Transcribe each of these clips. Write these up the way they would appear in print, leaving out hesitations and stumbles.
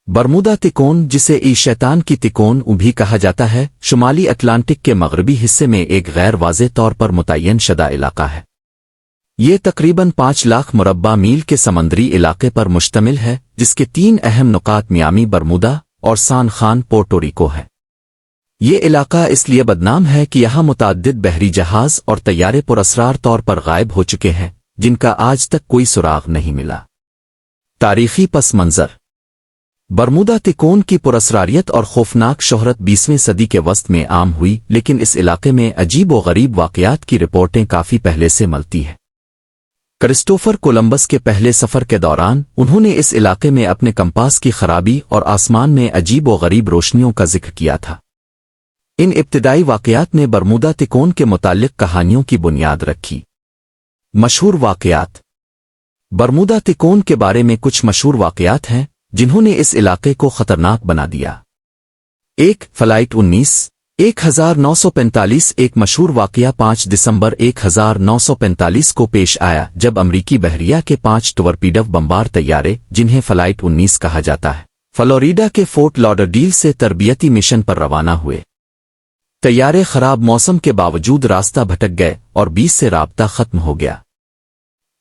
Bermuda تکون، جسے ای شیطان کی تکون بھی کہا جاتا ہے، شمالی اٹلانٹک کے مغربی حصے میں ایک غیر واضح طور پر متعین شدہ علاقہ ہے۔ یہ تقریباً 5 لاکھ مربع میل کے سمندری علاقے پر مشتمل ہے، جس کے 3 اہم نقاط میامی، برمودا اور سان خوان پورٹو ریکو ہے۔ یہ علاقہ اس لیے بدنام ہے کہ یہاں متعدد بحری جہاز اور طیارے پراسرار طور پر غائب ہو چکے ہیں، جن کا آج تک کوئی سراغ نہیں ملا۔ تاریخی پس منظر: برمودا تکون کی پراسراریت اور خوفناک شہرت 20ویں صدی کے وسط میں عام ہوئی، لیکن اس علاقے میں عجیب و غریب واقعات کی رپورٹیں کافی پہلے سے ملتی ہیں۔ کرسٹوفر کولمبس کے پہلے سفر کے دوران انہوں نے اس علاقے میں اپنے کمپاس کی خرابی اور آسمان میں عجیب و غریب روشنیوں کا ذکر کیا تھا۔ ان ابتدائی واقعات نے برمودا تکون کے متعلق کہانیوں کی بنیاد رکھی۔ مشہور واقعات: برمودا تکون کے بارے میں کچھ مشہور واقعات ہیں جنہوں نے اس علاقے کو خطرناک بنا دیا۔ 1. فلائٹ 19 ایک مشہور واقعہ 5 دسمبر 1945 کو پیش آیا جب امریکی بحریہ کے 5 ٹورپیڈو بمبار طیارے، جنہیں فلائٹ 19 کہا جاتا ہے، فلوریڈا کے فورٹ لادرڈیل سے تربیتی مشن پر روانہ ہوئے۔ طیارے خراب موسم کے باوجود راستہ بھٹک گئے اور 20 سے رابطہ ختم ہو گیا۔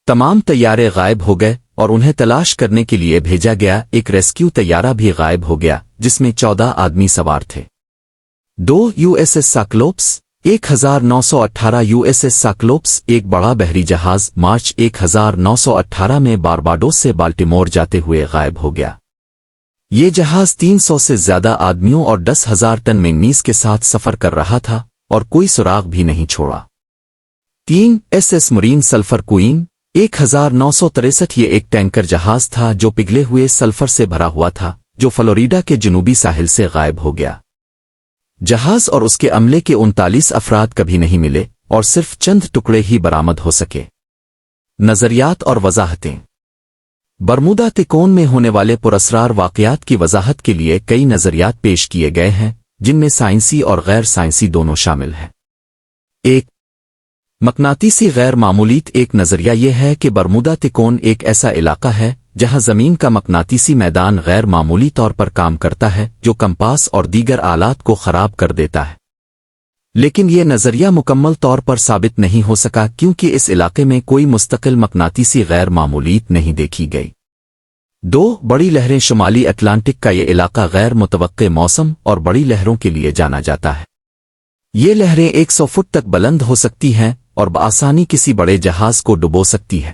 تمام طیارے غائب ہو گئے اور انہیں تلاش کرنے کے لیے بھیجا گیا ایک ریسکیو طیارہ بھی غائب ہو گیا جس میں 14 آدمی سوار تھے۔ 2. USS سائکلوپس 1918 USS سائکلوپس ایک بڑا بحری جہاز مارچ 1918 میں بارباڈوس سے بالٹیمور جاتے ہوئے غائب ہو گیا۔ یہ جہاز 300 سے زیادہ آدمیوں اور 10,000 ٹن مینگنیز کے ساتھ سفر کر رہا تھا اور کوئی سراغ بھی نہیں چھوڑا۔ 3. SS مرین سلفر کوئین 1963 یہ ایک ٹینکر جہاز تھا جو پگھلے ہوئے سلفر سے بھرا ہوا تھا، جو فلوریڈا کے جنوبی ساحل سے غائب ہو گیا۔ جہاز اور اس کے عملے کے 39 افراد کبھی نہیں ملے اور صرف چند ٹکڑے ہی برآمد ہو سکے۔ نظریات اور وضاحتیں: برمودا تکون میں ہونے والے پراسرار واقعات کی وضاحت کے لیے کئی نظریات پیش کیے گئے ہیں، جن میں سائنسی اور غیر سائنسی دونوں شامل ہیں۔ 1. مقناطیسی غیر معمولیت ایک نظریہ یہ ہے کہ برمودا تکون ایک ایسا علاقہ ہے جہاں زمین کا مقناطیسی میدان غیر معمولی طور پر کام کرتا ہے، جو کمپاس اور دیگر آلات کو خراب کر دیتا ہے۔ لیکن یہ نظریہ مکمل طور پر ثابت نہیں ہو سکا کیونکہ اس علاقے میں کوئی مستقل مقناطیسی غیر معمولیت نہیں دیکھی گئی۔ 2. بڑی لہریں شمالی اٹلانٹک کا یہ علاقہ غیر متوقع موسم اور بڑی لہروں کے لیے جانا جاتا ہے۔ یہ لہریں 100 فٹ تک بلند ہو سکتی ہیں اور بآسانی کسی بڑے جہاز کو ڈبو سکتی ہے۔